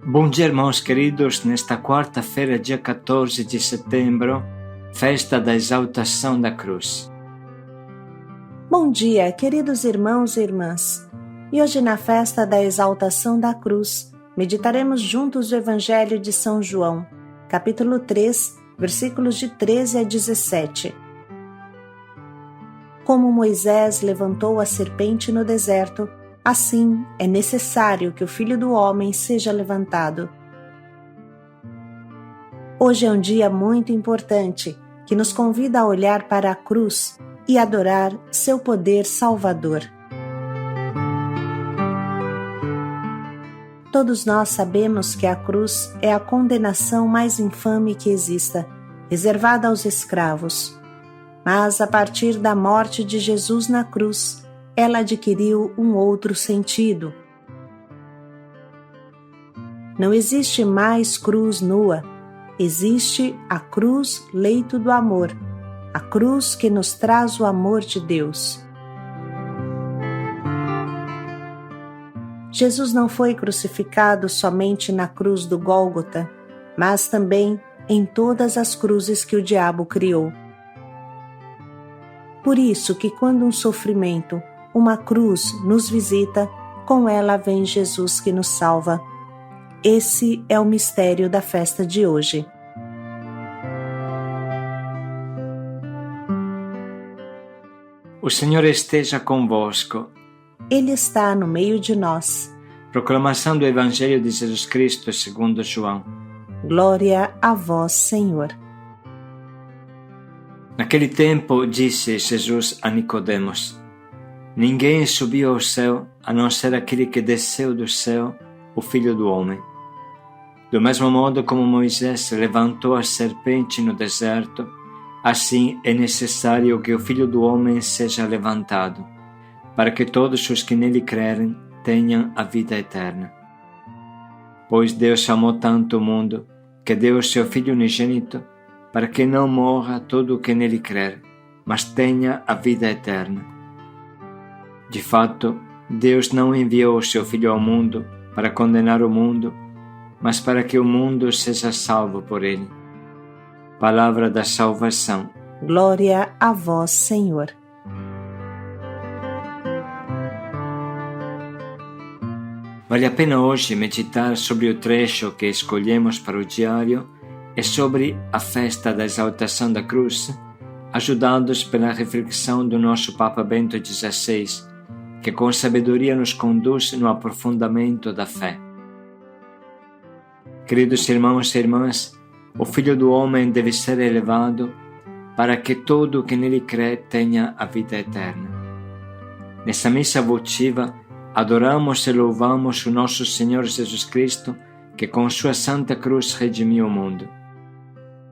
Bom dia, irmãos queridos, nesta quarta-feira, dia 14 de setembro, festa da exaltação da cruz. Bom dia, queridos irmãos e irmãs. E hoje, na festa da exaltação da cruz, meditaremos juntos o Evangelho de São João, capítulo 3, versículos de 13 a 17. Como Moisés levantou a serpente no deserto, assim é necessário que o Filho do Homem seja levantado. Hoje é um dia muito importante que nos convida a olhar para a cruz e adorar seu poder salvador. Todos nós sabemos que a cruz é a condenação mais infame que exista, reservada aos escravos. Mas a partir da morte de Jesus na cruz, ela adquiriu um outro sentido. Não existe mais cruz nua, existe a cruz leito do amor, a cruz que nos traz o amor de Deus. Jesus não foi crucificado somente na cruz do Gólgota, mas também em todas as cruzes que o diabo criou. Por isso que quando um sofrimento, uma cruz nos visita, com ela vem Jesus que nos salva. Esse é o mistério da festa de hoje. O Senhor esteja convosco. Ele está no meio de nós. Proclamação do Evangelho de Jesus Cristo segundo João. Glória a vós, Senhor. Naquele tempo disse Jesus a Nicodemos: Ninguém subiu ao céu, a não ser aquele que desceu do céu, o Filho do Homem. Do mesmo modo como Moisés levantou a serpente no deserto, assim é necessário que o Filho do Homem seja levantado, para que todos os que nele crerem tenham a vida eterna. Pois Deus amou tanto o mundo, que deu o seu Filho unigênito, para que não morra todo o que nele crer, mas tenha a vida eterna. De fato, Deus não enviou o seu Filho ao mundo para condenar o mundo, mas para que o mundo seja salvo por ele. Palavra da salvação. Glória a vós, Senhor. Vale a pena hoje meditar sobre o trecho que escolhemos para o diário e sobre a festa da exaltação da cruz, ajudados pela reflexão do nosso Papa Bento XVI, que com sabedoria nos conduz no aprofundamento da fé. Queridos irmãos e irmãs, o Filho do Homem deve ser elevado para que todo o que nele crê tenha a vida eterna. Nessa missa votiva, adoramos e louvamos o nosso Senhor Jesus Cristo, que com sua Santa Cruz redimiu o mundo.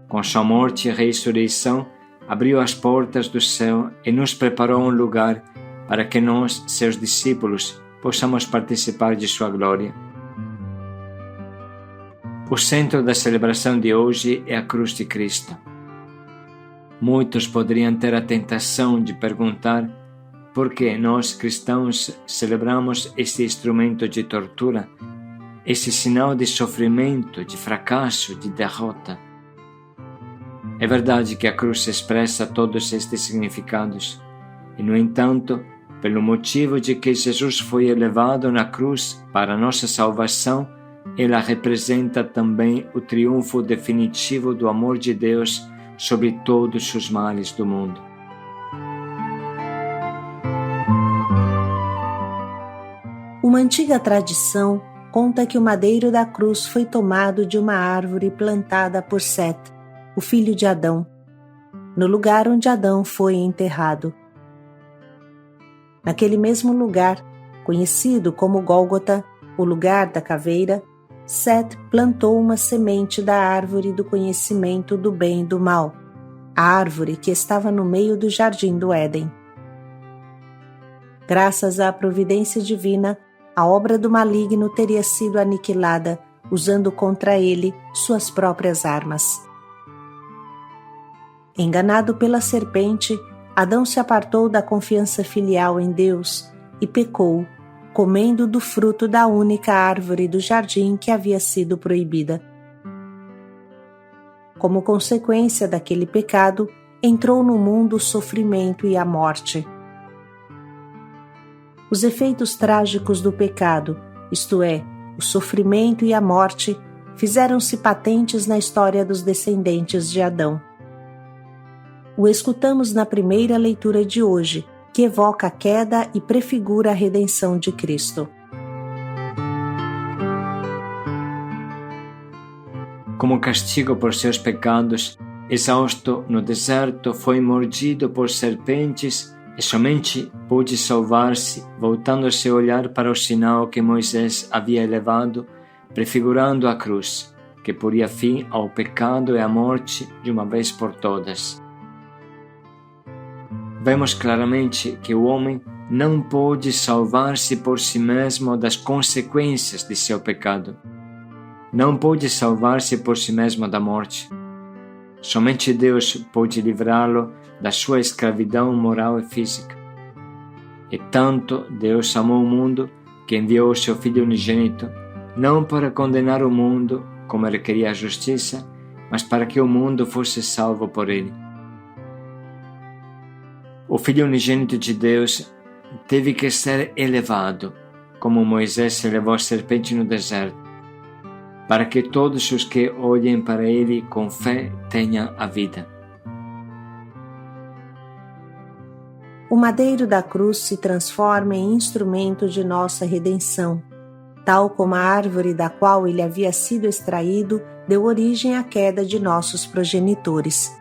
Com sua morte e ressurreição, abriu as portas do céu e nos preparou um lugar para que nós, seus discípulos, possamos participar de sua glória. O centro da celebração de hoje é a cruz de Cristo. Muitos poderiam ter a tentação de perguntar por que nós, cristãos, celebramos este instrumento de tortura, esse sinal de sofrimento, de fracasso, de derrota. É verdade que a cruz expressa todos estes significados, e, no entanto, pelo motivo de que Jesus foi elevado na cruz para nossa salvação, ela representa também o triunfo definitivo do amor de Deus sobre todos os males do mundo. Uma antiga tradição conta que o madeiro da cruz foi tomado de uma árvore plantada por Sete, o filho de Adão, no lugar onde Adão foi enterrado. Naquele mesmo lugar, conhecido como Gólgota, o lugar da caveira, Sete plantou uma semente da árvore do conhecimento do bem e do mal, a árvore que estava no meio do jardim do Éden. Graças à providência divina, a obra do maligno teria sido aniquilada, usando contra ele suas próprias armas. Enganado pela serpente, Adão se apartou da confiança filial em Deus e pecou, comendo do fruto da única árvore do jardim que havia sido proibida. Como consequência daquele pecado, entrou no mundo o sofrimento e a morte. Os efeitos trágicos do pecado, isto é, o sofrimento e a morte, fizeram-se patentes na história dos descendentes de Adão. O escutamos na primeira leitura de hoje, que evoca a queda e prefigura a redenção de Cristo. Como castigo por seus pecados, exausto no deserto, foi mordido por serpentes e somente pôde salvar-se voltando seu olhar para o sinal que Moisés havia elevado, prefigurando a cruz, que poria fim ao pecado e à morte de uma vez por todas. Vemos claramente que o homem não pode salvar-se por si mesmo das consequências de seu pecado. Não pode salvar-se por si mesmo da morte. Somente Deus pode livrá-lo da sua escravidão moral e física. E tanto Deus amou o mundo que enviou o seu Filho unigênito, não para condenar o mundo, como ele queria a justiça, mas para que o mundo fosse salvo por ele. O Filho unigênito de Deus teve que ser elevado, como Moisés elevou a serpente no deserto, para que todos os que olhem para ele com fé tenham a vida. O madeiro da cruz se transforma em instrumento de nossa redenção, tal como a árvore da qual ele havia sido extraído deu origem à queda de nossos progenitores.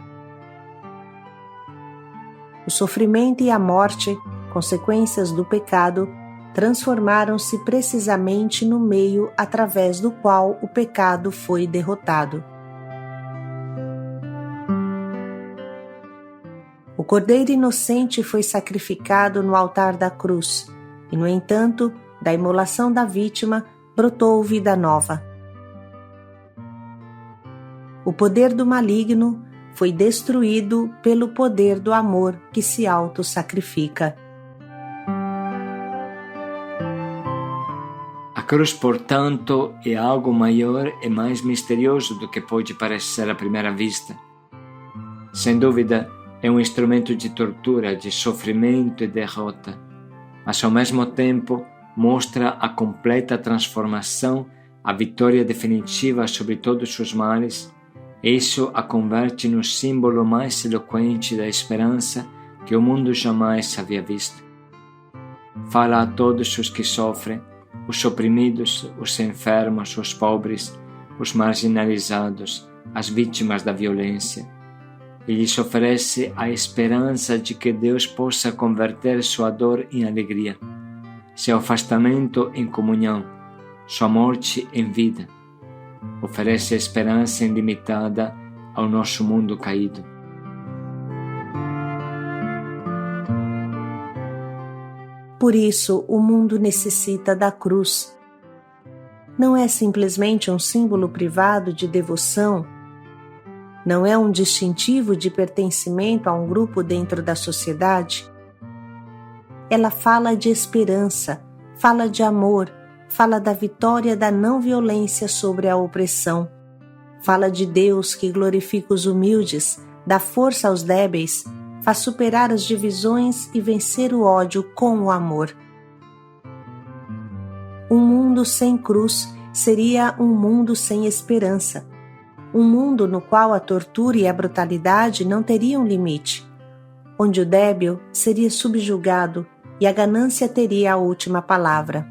O sofrimento e a morte, consequências do pecado, transformaram-se precisamente no meio através do qual o pecado foi derrotado. O Cordeiro inocente foi sacrificado no altar da cruz, e, no entanto, da imolação da vítima brotou vida nova. O poder do maligno foi destruído pelo poder do amor que se auto-sacrifica. A cruz, portanto, é algo maior e mais misterioso do que pode parecer à primeira vista. Sem dúvida, é um instrumento de tortura, de sofrimento e derrota, mas ao mesmo tempo mostra a completa transformação, a vitória definitiva sobre todos os males. Isso a converte no símbolo mais eloquente da esperança que o mundo jamais havia visto. Fala a todos os que sofrem, os oprimidos, os enfermos, os pobres, os marginalizados, as vítimas da violência. E lhes oferece a esperança de que Deus possa converter sua dor em alegria, seu afastamento em comunhão, sua morte em vida. Oferece esperança ilimitada ao nosso mundo caído. Por isso, o mundo necessita da cruz. Não é simplesmente um símbolo privado de devoção, não é um distintivo de pertencimento a um grupo dentro da sociedade. Ela fala de esperança, fala de amor, fala da vitória da não-violência sobre a opressão. Fala de Deus que glorifica os humildes, dá força aos débeis, faz superar as divisões e vencer o ódio com o amor. Um mundo sem cruz seria um mundo sem esperança. Um mundo no qual a tortura e a brutalidade não teriam limite, onde o débil seria subjugado e a ganância teria a última palavra.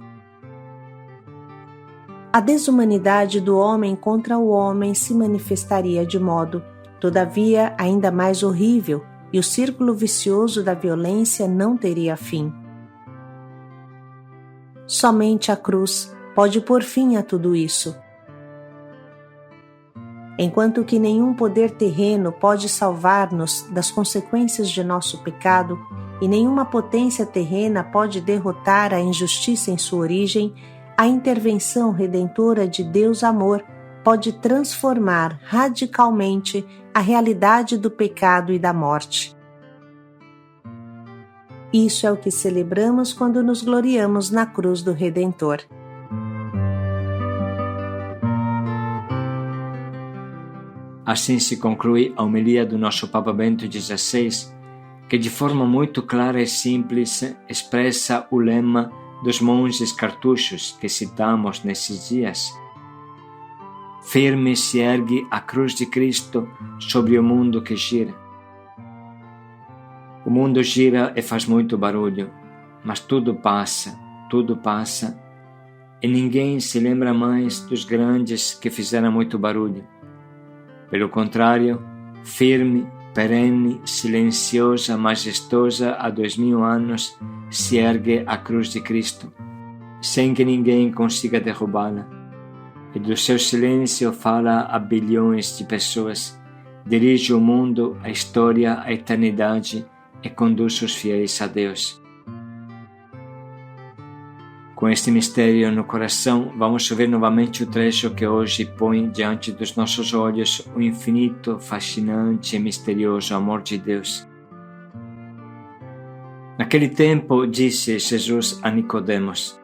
A desumanidade do homem contra o homem se manifestaria de modo, todavia, ainda mais horrível, e o círculo vicioso da violência não teria fim. Somente a cruz pode pôr fim a tudo isso. Enquanto que nenhum poder terreno pode salvar-nos das consequências de nosso pecado e nenhuma potência terrena pode derrotar a injustiça em sua origem, a intervenção redentora de Deus Amor pode transformar radicalmente a realidade do pecado e da morte. Isso é o que celebramos quando nos gloriamos na cruz do Redentor. Assim se conclui a homilia do nosso Papa Bento XVI, que de forma muito clara e simples expressa o lema dos monges cartuchos que citamos nesses dias. Firme se ergue a cruz de Cristo sobre o mundo que gira. O mundo gira e faz muito barulho, mas tudo passa, e ninguém se lembra mais dos grandes que fizeram muito barulho. Pelo contrário, firme, perene, silenciosa, majestosa há 2000 anos, se ergue a cruz de Cristo, sem que ninguém consiga derrubá-la. E do seu silêncio fala a bilhões de pessoas, dirige o mundo, a história, a eternidade e conduz os fiéis a Deus. Com este mistério no coração, vamos ouvir novamente o trecho que hoje põe diante dos nossos olhos o infinito, fascinante e misterioso amor de Deus. Naquele tempo, disse Jesus a Nicodemos: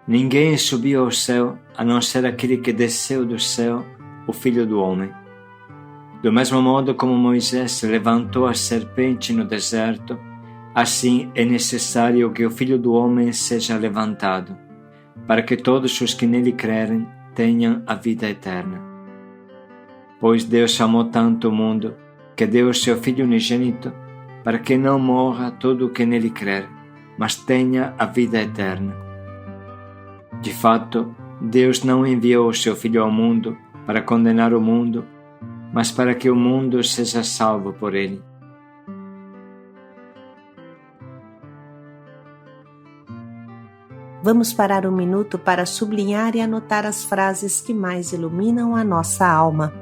ninguém subiu ao céu a não ser aquele que desceu do céu, o Filho do Homem. Do mesmo modo como Moisés levantou a serpente no deserto, assim é necessário que o Filho do Homem seja levantado, para que todos os que nele crerem tenham a vida eterna. Pois Deus amou tanto o mundo, que deu o seu Filho unigênito, para que não morra todo o que nele crer, mas tenha a vida eterna. De fato, Deus não enviou o seu Filho ao mundo para condenar o mundo, mas para que o mundo seja salvo por ele. Vamos parar um minuto para sublinhar e anotar as frases que mais iluminam a nossa alma.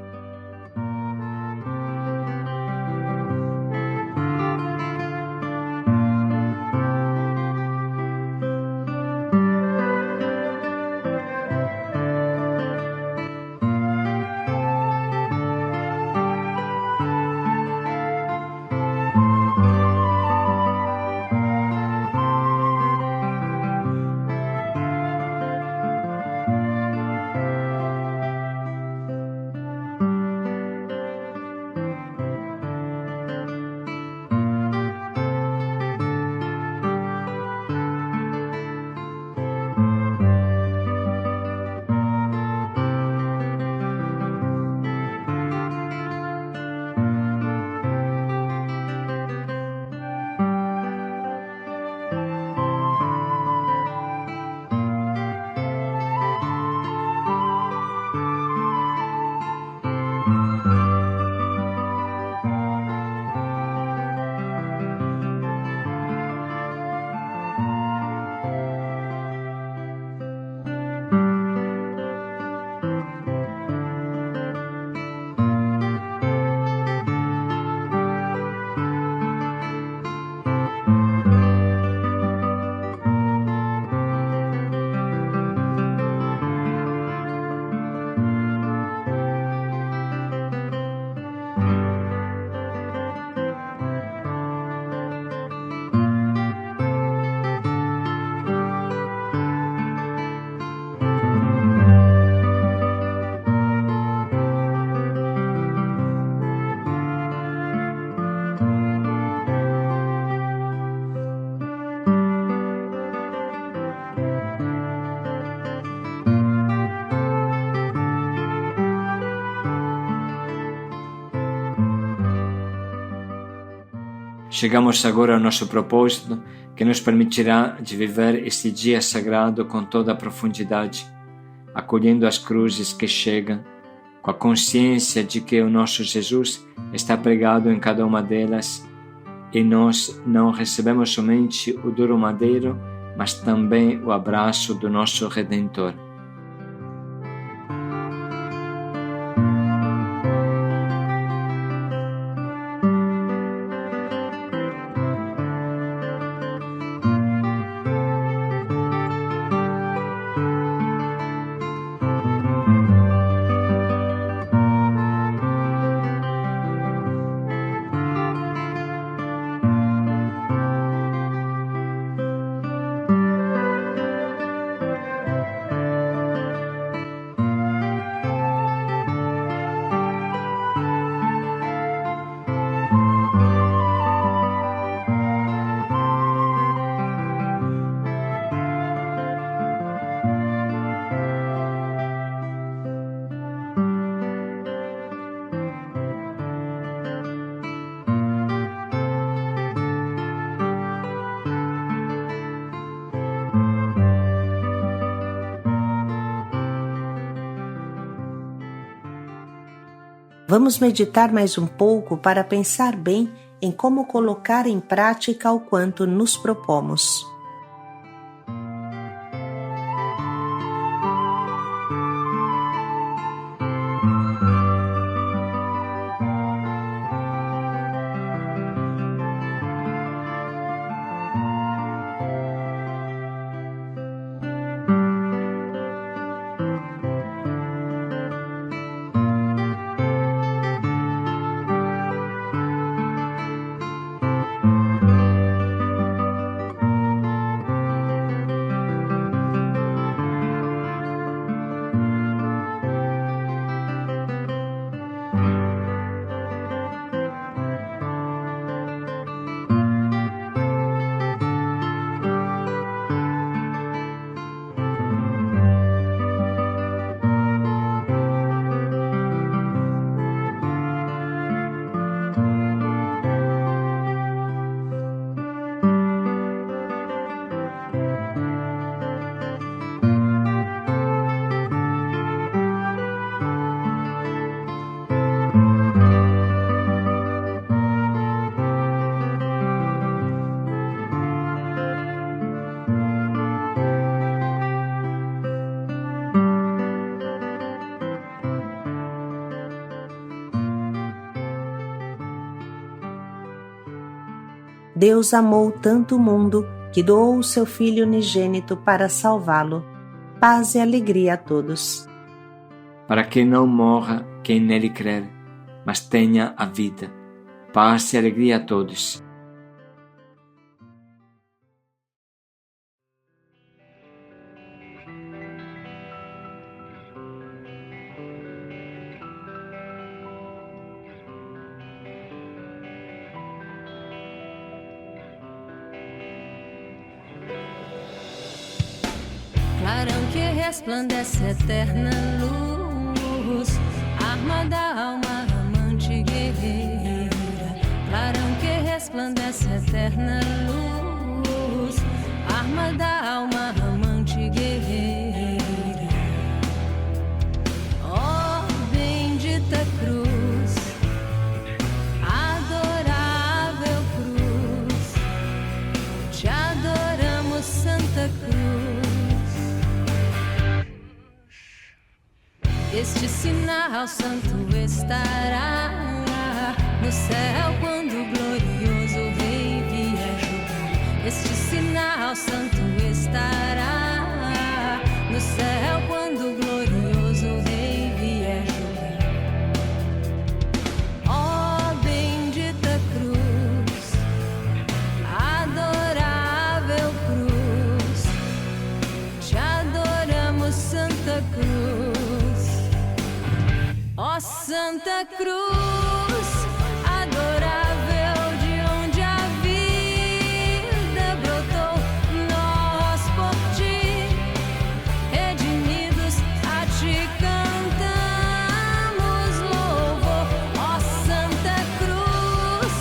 Chegamos agora ao nosso propósito, que nos permitirá de viver este dia sagrado com toda a profundidade, acolhendo as cruzes que chegam, com a consciência de que o nosso Jesus está pregado em cada uma delas, e nós não recebemos somente o duro madeiro, mas também o abraço do nosso Redentor. Vamos meditar mais um pouco para pensar bem em como colocar em prática o quanto nos propomos. Deus amou tanto o mundo que doou o seu Filho unigênito para salvá-lo. Paz e alegria a todos. Para que não morra quem nele crer, mas tenha a vida. Paz e alegria a todos. Clarão que resplandece eterna luz, arma da alma amante guerreira. Clarão que resplandece eterna luz, arma da alma amante guerreira. Ó bendita cruz, adorável cruz, te adoramos, Santa Cruz. Este sinal santo estará no céu quando o glorioso Rei vier julgar. Este sinal santo estará no céu quando o glorioso Rei vier julgar. Ó bendita cruz, adorável cruz, te adoramos, Santa Cruz. Ó Santa Cruz, adorável, de onde a vida brotou, nós por ti, redimidos, a ti cantamos louvor. Ó Santa Cruz,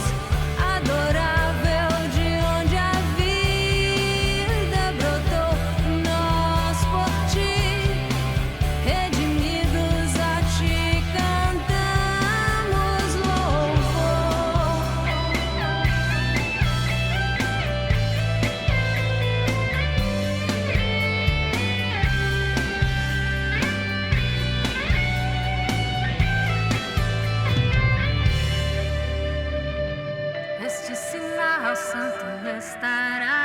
adorável, de onde a vida brotou, nós por ti, redimidos, a ti cantamos louvor. Este sinal santo estará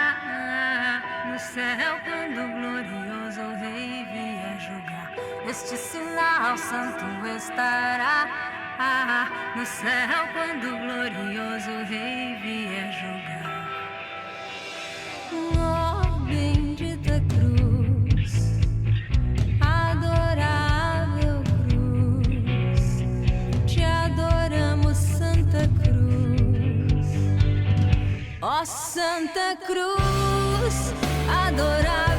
no céu quando o glorioso Rei vier julgar. Este sinal santo estará no céu quando o glorioso Rei vier julgar. Ó bendita cruz, adorável cruz, te adoramos, Santa Cruz. Ó Santa Cruz, adorável.